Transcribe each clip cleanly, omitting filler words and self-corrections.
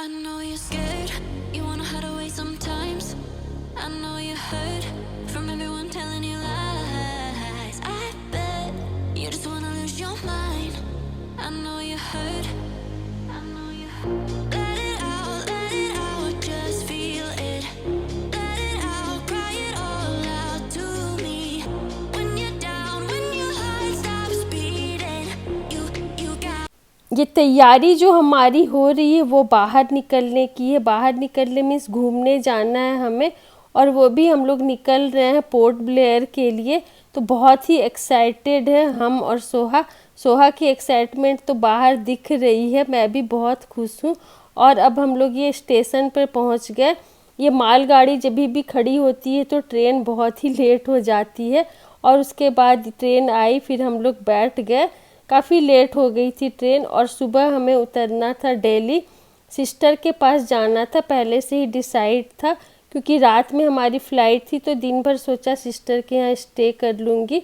I know you're scared, you wanna hide away sometimes. I know you hurt from everyone telling you lies. I bet you just wanna lose your mind. I know you hurt, I know you hurt. Let it out, just feel it. Let it out, cry it all out to me. When you're down, when your heart stops beating, you got. ये तैयारी जो हमारी हो रही है वो बाहर निकलने की है। बाहर निकलने मीन्स घूमने जाना है हमें, और वो भी हम लोग निकल रहे हैं पोर्ट ब्लेयर के लिए। तो बहुत ही एक्साइटेड है हम और सोहा। सोहा की एक्साइटमेंट तो बाहर दिख रही है, मैं भी बहुत खुश हूँ। और अब हम लोग ये स्टेशन पर पहुँच गए। ये मालगाड़ी जब भी खड़ी होती है तो ट्रेन बहुत ही लेट हो जाती है, और उसके बाद ट्रेन आई, फिर हम लोग बैठ गए। काफ़ी लेट हो गई थी ट्रेन, और सुबह हमें उतरना था दिल्ली। सिस्टर के पास जाना था, पहले से ही डिसाइड था, क्योंकि रात में हमारी फ़्लाइट थी तो दिन भर सोचा सिस्टर के यहाँ स्टे कर लूँगी।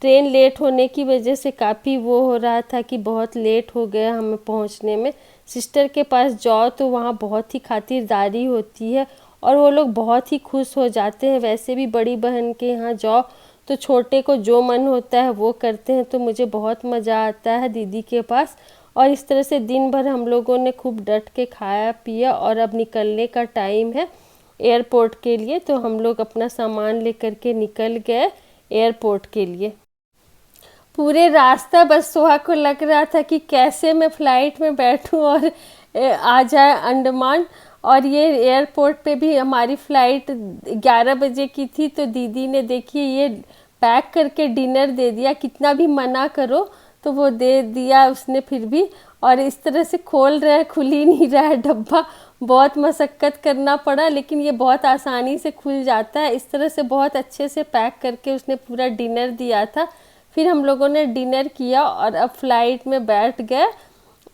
ट्रेन लेट होने की वजह से काफ़ी वो हो रहा था कि बहुत लेट हो गया हमें पहुँचने में। सिस्टर के पास जाओ तो वहाँ बहुत ही खातिरदारी होती है, और वो लोग बहुत ही खुश हो जाते हैं। वैसे भी बड़ी बहन के यहाँ जाओ तो छोटे को जो मन होता है वो करते हैं, तो मुझे बहुत मज़ा आता है दीदी के पास। और इस तरह से दिन भर हम लोगों ने खूब डट के खाया पिया, और अब निकलने का टाइम है एयरपोर्ट के लिए। तो हम लोग अपना सामान लेकर के निकल गए एयरपोर्ट के लिए। पूरे रास्ता बस सोहा को लग रहा था कि कैसे मैं फ़्लाइट में बैठूं और आ जाए अंडमान। और ये एयरपोर्ट पे भी हमारी फ़्लाइट 11 बजे की थी, तो दीदी ने देखिए ये पैक करके डिनर दे दिया। कितना भी मना करो तो वो दे दिया उसने फिर भी। और इस तरह से खोल रहे हैं, खुल ही नहीं रहा है डब्बा। बहुत मशक्क़त करना पड़ा, लेकिन ये बहुत आसानी से खुल जाता है। इस तरह से बहुत अच्छे से पैक करके उसने पूरा डिनर दिया था। फिर हम लोगों ने डिनर किया और अब फ़्लाइट में बैठ गए।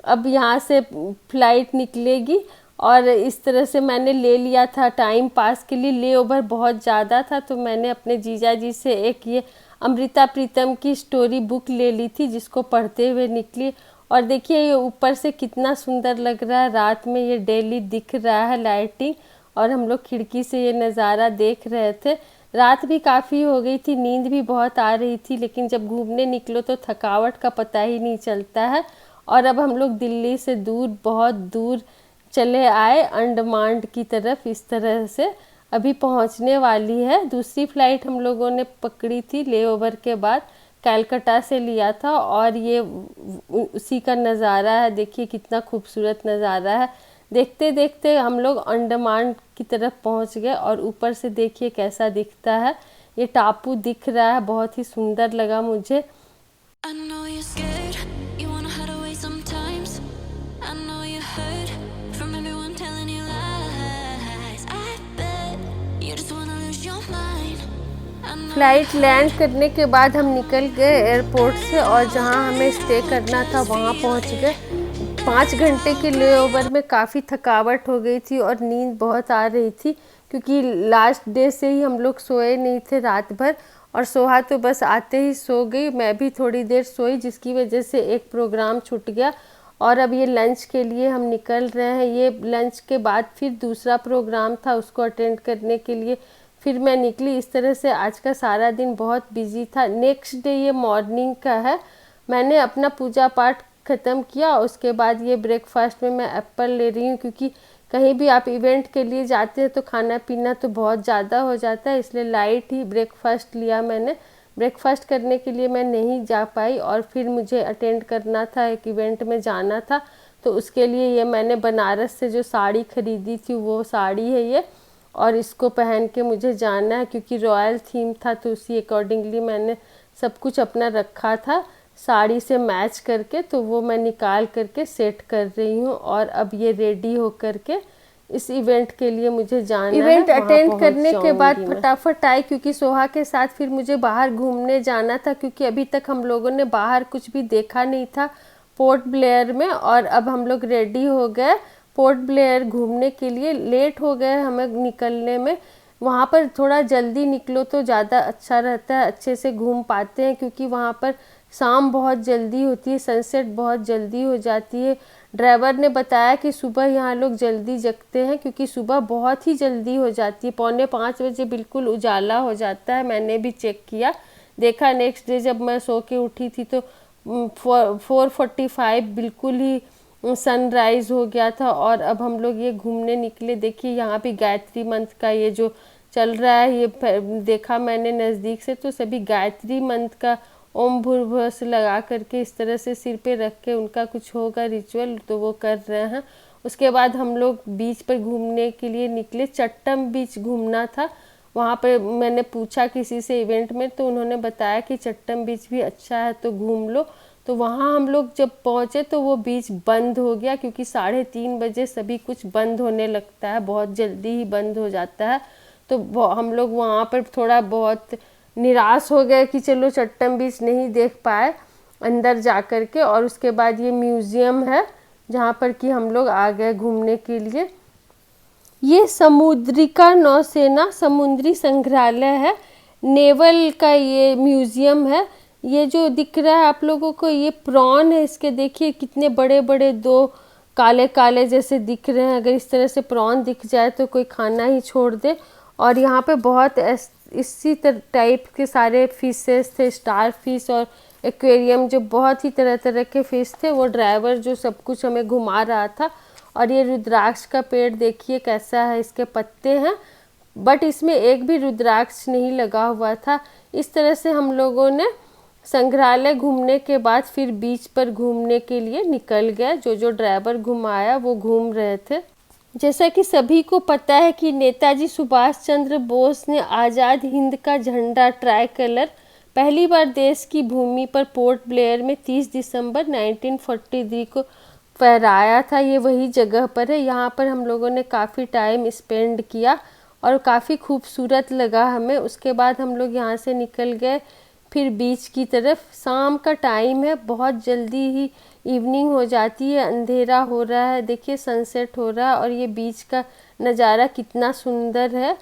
अब यहाँ से फ़्लाइट निकलेगी, और इस तरह से मैंने ले लिया था टाइम पास के लिए। ले ओवर बहुत ज़्यादा था, तो मैंने अपने जीजा जी से एक ये अमृता प्रीतम की स्टोरी बुक ले ली थी, जिसको पढ़ते हुए निकली। और देखिए ये ऊपर से कितना सुंदर लग रहा है, रात में ये दिल्ली दिख रहा है लाइटिंग, और हम लोग खिड़की से ये नज़ारा देख रहे थे। रात भी काफ़ी हो गई थी, नींद भी बहुत आ रही थी, लेकिन जब घूमने निकलो तो थकावट का पता ही नहीं चलता है। और अब हम लोग दिल्ली से दूर, बहुत दूर चले आए अंडमान की तरफ। इस तरह से अभी पहुंचने वाली है। दूसरी फ़्लाइट हम लोगों ने पकड़ी थी लेओवर के बाद, कलकत्ता से लिया था। और ये उसी का नज़ारा है, देखिए कितना खूबसूरत नज़ारा है। देखते देखते हम लोग अंडमान की तरफ पहुंच गए, और ऊपर से देखिए कैसा दिखता है, ये टापू दिख रहा है, बहुत ही सुंदर लगा मुझे। I know you're scared, you wanna hide away sometimes. I know you hurt from everyone telling you lies. I bet you just wanna lose your mind. Flight land करने के बाद हम निकल गए एयरपोर्ट से, और जहां हमें स्टे करना था वहां पहुंच गए। 5 घंटे के लेओवर में काफ़ी थकावट हो गई थी और नींद बहुत आ रही थी, क्योंकि लास्ट डे से ही हम लोग सोए नहीं थे रात भर। और सोहा तो बस आते ही सो गई, मैं भी थोड़ी देर सोई, जिसकी वजह से एक प्रोग्राम छूट गया। और अब ये लंच के लिए हम निकल रहे हैं। ये लंच के बाद फिर दूसरा प्रोग्राम था, उसको अटेंड करने के लिए फिर मैं निकली। इस तरह से आज का सारा दिन बहुत बिजी था। नेक्स्ट डे ये मॉर्निंग का है। मैंने अपना पूजा पाठ ख़त्म किया, उसके बाद ये ब्रेकफास्ट में मैं एप्पल ले रही हूँ, क्योंकि कहीं भी आप इवेंट के लिए जाते हैं तो खाना पीना तो बहुत ज़्यादा हो जाता है, इसलिए लाइट ही ब्रेकफास्ट लिया मैंने। ब्रेकफास्ट करने के लिए मैं नहीं जा पाई, और फिर मुझे अटेंड करना था, एक इवेंट में जाना था, तो उसके लिए ये मैंने बनारस से जो साड़ी ख़रीदी थी वो साड़ी है ये, और इसको पहन के मुझे जाना है, क्योंकि रॉयल थीम था तो उसी अकॉर्डिंगली मैंने सब कुछ अपना रखा था साड़ी से मैच करके। तो वो मैं निकाल करके सेट कर रही हूँ, और अब ये रेडी हो करके इस इवेंट के लिए मुझे जाना है। इवेंट अटेंड करने के बाद फटाफट आई, क्योंकि सोहा के साथ फिर मुझे बाहर घूमने जाना था, क्योंकि अभी तक हम लोगों ने बाहर कुछ भी देखा नहीं था पोर्ट ब्लेयर में। और अब हम लोग रेडी हो गए पोर्ट ब्लेयर घूमने के लिए। लेट हो गए हमें निकलने में, वहाँ पर थोड़ा जल्दी निकलो तो ज़्यादा अच्छा रहता है, अच्छे से घूम पाते हैं, क्योंकि वहाँ पर शाम बहुत जल्दी होती है, सनसेट बहुत जल्दी हो जाती है। ड्राइवर ने बताया कि सुबह यहाँ लोग जल्दी जगते हैं क्योंकि सुबह बहुत ही जल्दी हो जाती है, 4:45 बजे बिल्कुल उजाला हो जाता है। मैंने भी चेक किया, देखा नेक्स्ट डे जब मैं सो के उठी थी तो 4:45 बिल्कुल ही सनराइज़ हो गया था। और अब हम लोग ये घूमने निकले। देखिए यहाँ भी गायत्री मंत्र का ये जो चल रहा है, ये देखा मैंने नज़दीक से, तो सभी गायत्री मंत्र का ओम भूर्भुवः से लगा करके इस तरह से सिर पे रख के उनका कुछ होगा रिचुअल, तो वो कर रहे हैं। उसके बाद हम लोग बीच पर घूमने के लिए निकले। चट्टम बीच घूमना था, वहाँ पर मैंने पूछा किसी से इवेंट में, तो उन्होंने बताया कि चट्टम बीच भी अच्छा है तो घूम लो। तो वहाँ हम लोग जब पहुँचे तो वो बीच बंद हो गया क्योंकि 3:30 बजे सभी कुछ बंद होने लगता है, बहुत जल्दी ही बंद हो जाता है। तो हम लोग वहाँ पर थोड़ा बहुत निराश हो गए कि चलो चट्टम बीच नहीं देख पाए अंदर जा कर के। और उसके बाद ये म्यूज़ियम है जहाँ पर कि हम लोग आ गए घूमने के लिए। ये समुद्रिका नौसेना समुद्री संग्रहालय है, नेवल का ये म्यूज़ियम है। ये जो दिख रहा है आप लोगों को, ये प्रॉन है। इसके देखिए कितने बड़े बड़े 2 काले काले जैसे दिख रहे हैं। अगर इस तरह से प्रॉन दिख जाए तो कोई खाना ही छोड़ दे। और यहाँ पे बहुत इसी टाइप के सारे फिशेस थे, स्टार फिश और एक्वेरियम, जो बहुत ही तरह तरह के फिश थे। वो ड्राइवर जो सब कुछ हमें घुमा रहा था। और ये रुद्राक्ष का पेड़ देखिए कैसा है, इसके पत्ते हैं बट इसमें एक भी रुद्राक्ष नहीं लगा हुआ था। इस तरह से हम लोगों ने संग्रहालय घूमने के बाद फिर बीच पर घूमने के लिए निकल गए। जो ड्राइवर घुमाया वो घूम रहे थे। जैसा कि सभी को पता है कि नेताजी सुभाष चंद्र बोस ने आज़ाद हिंद का झंडा ट्राई कलर पहली बार देश की भूमि पर पोर्ट ब्लेयर में 30 दिसंबर 1943 को फहराया था। ये वही जगह पर है। यहाँ पर हम लोगों ने काफ़ी टाइम स्पेंड किया और काफ़ी खूबसूरत लगा हमें। उसके बाद हम लोग यहाँ से निकल गए फिर बीच की तरफ। शाम का टाइम है, बहुत जल्दी ही इवनिंग हो जाती है, अंधेरा हो रहा है। देखिए सनसेट हो रहा है और ये बीच का नज़ारा कितना सुंदर है।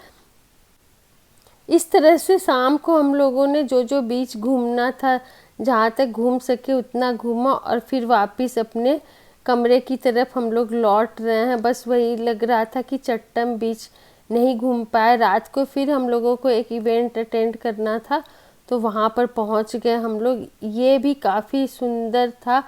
इस तरह से शाम को हम लोगों ने जो बीच घूमना था, जहाँ तक घूम सके उतना घूमा और फिर वापस अपने कमरे की तरफ हम लोग लौट रहे हैं। बस वही लग रहा था कि चट्टम बीच नहीं घूम पाए। रात को फिर हम लोगों को एक इवेंट अटेंड करना था तो वहाँ पर पहुँच गए हम लोग। ये भी काफ़ी सुंदर था,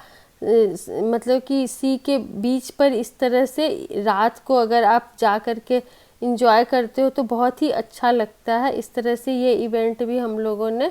मतलब कि सी के बीच पर इस तरह से रात को अगर आप जा कर के इंजॉय करते हो तो बहुत ही अच्छा लगता है। इस तरह से ये इवेंट भी हम लोगों ने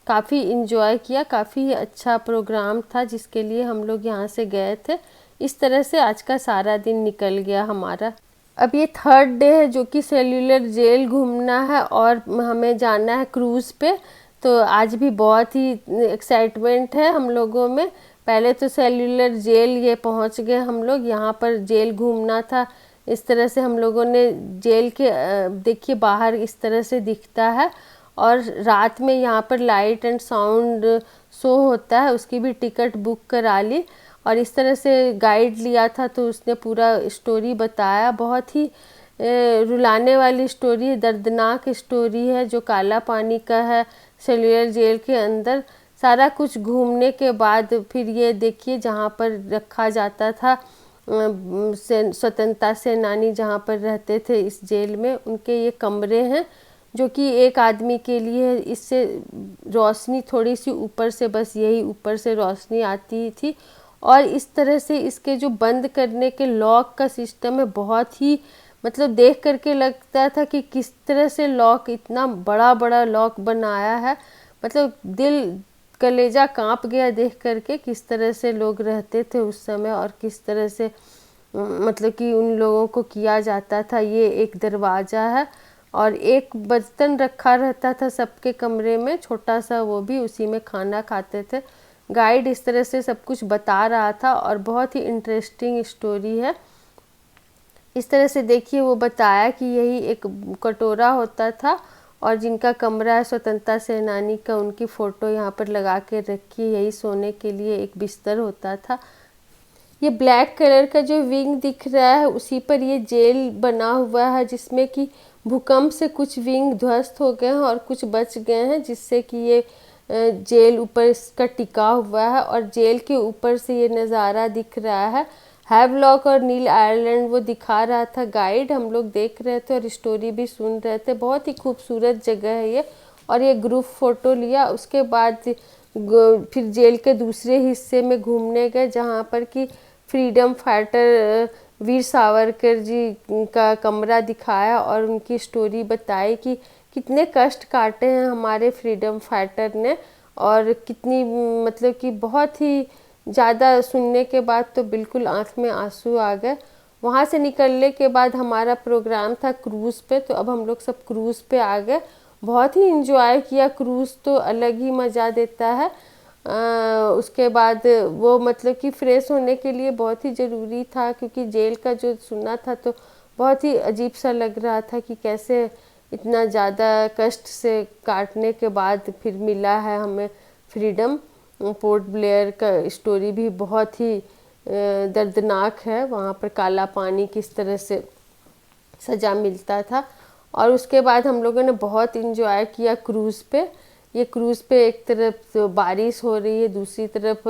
काफ़ी इंजॉय किया। काफ़ी अच्छा प्रोग्राम था जिसके लिए हम लोग यहाँ से गए थे। इस तरह से आज का सारा दिन निकल गया हमारा। अब ये 3rd डे है जो कि सेल्युलर जेल घूमना है और हमें जाना है क्रूज़ पे। तो आज भी बहुत ही एक्साइटमेंट है हम लोगों में। पहले तो सेल्युलर जेल ये पहुंच गए हम लोग, यहाँ पर जेल घूमना था। इस तरह से हम लोगों ने जेल के देखिए बाहर इस तरह से दिखता है। और रात में यहाँ पर लाइट एंड साउंड शो होता है, उसकी भी टिकट बुक करा ली। और इस तरह से गाइड लिया था तो उसने पूरा स्टोरी बताया। बहुत ही रुलाने वाली स्टोरी है, दर्दनाक स्टोरी है जो काला पानी का है सेल्युलर जेल के अंदर। सारा कुछ घूमने के बाद फिर ये देखिए जहाँ पर रखा जाता था स्वतंत्रता सेनानी जहाँ पर रहते थे इस जेल में, उनके ये कमरे हैं जो कि एक आदमी के लिए। इससे रोशनी थोड़ी सी ऊपर से, बस यही ऊपर से रोशनी आती थी। और इस तरह से इसके जो बंद करने के लॉक का सिस्टम है, बहुत ही मतलब देख करके लगता था कि किस तरह से लॉक, इतना बड़ा बड़ा लॉक बनाया है। मतलब दिल कलेजा कांप गया देख करके किस तरह से लोग रहते थे उस समय और किस तरह से मतलब कि उन लोगों को किया जाता था। ये एक दरवाज़ा है और एक बर्तन रखा रहता था सबके कमरे में, छोटा सा, वो भी उसी में खाना खाते थे। गाइड इस तरह से सब कुछ बता रहा था और बहुत ही इंटरेस्टिंग स्टोरी है। इस तरह से देखिए वो बताया कि यही एक कटोरा होता था और जिनका कमरा है स्वतंत्रता सेनानी का, उनकी फ़ोटो यहाँ पर लगा के रखी। यही सोने के लिए एक बिस्तर होता था। ये ब्लैक कलर का जो विंग दिख रहा है उसी पर ये जेल बना हुआ है, जिसमें कि भूकंप से कुछ विंग ध्वस्त हो गए हैं और कुछ बच गए हैं, जिससे कि ये जेल ऊपर इसका टिका हुआ है। और जेल के ऊपर से ये नज़ारा दिख रहा है। हैवलॉक और नील आइलैंड वो दिखा रहा था गाइड, हम लोग देख रहे थे और स्टोरी भी सुन रहे थे। बहुत ही खूबसूरत जगह है ये। और ये ग्रुप फ़ोटो लिया, उसके बाद फिर जेल के दूसरे हिस्से में घूमने गए जहाँ पर कि फ्रीडम फाइटर वीर सावरकर जी का कमरा दिखाया और उनकी स्टोरी बताई कि कितने कष्ट काटे हैं हमारे फ्रीडम फाइटर ने, और कितनी मतलब कि बहुत ही ज़्यादा सुनने के बाद तो बिल्कुल आँख में आंसू आ गए। वहाँ से निकलने के बाद हमारा प्रोग्राम था क्रूज़ पे, तो अब हम लोग सब क्रूज़ पे आ गए। बहुत ही इंजॉय किया, क्रूज़ तो अलग ही मज़ा देता है। उसके बाद वो मतलब कि फ़्रेश होने के लिए बहुत ही ज़रूरी था, क्योंकि जेल का जो सुना था तो बहुत ही अजीब सा लग रहा था कि कैसे इतना ज़्यादा कष्ट से काटने के बाद फिर मिला है हमें फ्रीडम। पोर्ट ब्लेयर का स्टोरी भी बहुत ही दर्दनाक है, वहाँ पर काला पानी किस तरह से सज़ा मिलता था। और उसके बाद हम लोगों ने बहुत इंजॉय किया क्रूज़ पे। ये क्रूज़ पे एक तरफ तो बारिश हो रही है, दूसरी तरफ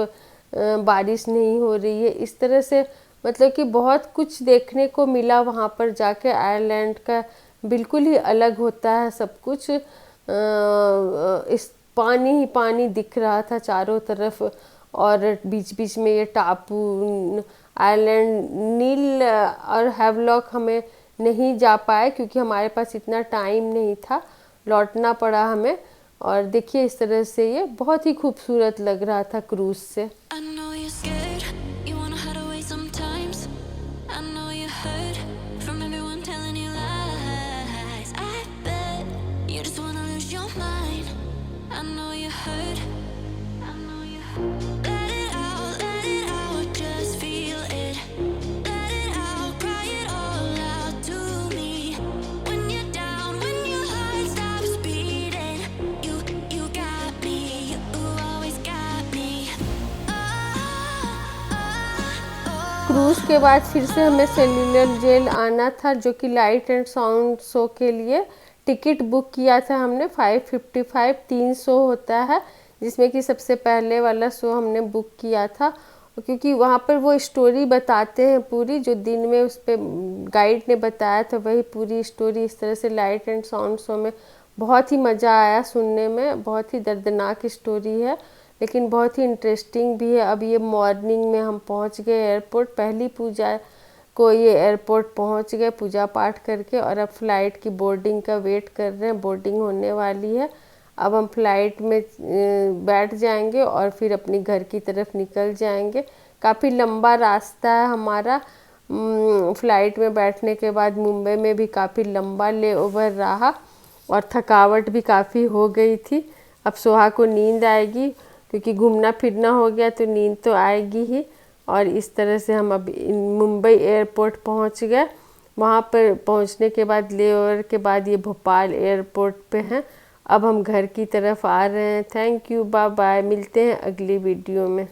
बारिश नहीं हो रही है, इस तरह से मतलब कि बहुत कुछ देखने को मिला वहाँ पर जाके। आयरलैंड का बिल्कुल ही अलग होता है सब कुछ। इस पानी ही पानी दिख रहा था चारों तरफ, और बीच बीच में ये टापू आइलैंड। नील और हैवलॉक हमें नहीं जा पाए क्योंकि हमारे पास इतना टाइम नहीं था, लौटना पड़ा हमें। और देखिए इस तरह से ये बहुत ही खूबसूरत लग रहा था क्रूज़ से। I know you're scared, you wanna hide away sometimes. I know you hurt from everyone telling you lies. I bet you just wanna lose your mind. I know you hurt, I know you hurt. Let it out, just feel it. Let it out, cry it all out to me. When you're down, when your heart stops beating, you got me, you always got me. Cruise के बाद फिर से हमें cellular jail आना था, जो कि light and sound show के लिए टिकट बुक किया था हमने। 555 3 शो होता है, जिसमें कि सबसे पहले वाला शो हमने बुक किया था, क्योंकि वहाँ पर वो स्टोरी बताते हैं पूरी, जो दिन में उस पर गाइड ने बताया था वही पूरी स्टोरी। इस तरह से लाइट एंड साउंड शो में बहुत ही मज़ा आया सुनने में। बहुत ही दर्दनाक स्टोरी है लेकिन बहुत ही इंटरेस्टिंग भी है। अब ये मॉर्निंग में हम पहुंच गए एयरपोर्ट, पहली पूजा को ये एयरपोर्ट पहुंच गए पूजा पाठ करके, और अब फ़्लाइट की बोर्डिंग का वेट कर रहे हैं। बोर्डिंग होने वाली है, अब हम फ्लाइट में बैठ जाएंगे और फिर अपनी घर की तरफ निकल जाएंगे। काफ़ी लंबा रास्ता है हमारा। फ़्लाइट में बैठने के बाद मुंबई में भी काफ़ी लंबा लेओवर रहा और थकावट भी काफ़ी हो गई थी। अब सोहा को नींद आएगी क्योंकि घूमना फिरना हो गया तो नींद तो आएगी ही। और इस तरह से हम अब मुंबई एयरपोर्ट पहुंच गए। वहां पर पहुंचने के बाद लेओवर के बाद ये भोपाल एयरपोर्ट पे हैं। अब हम घर की तरफ आ रहे हैं। थैंक यू, बाय बाय, मिलते हैं अगली वीडियो में।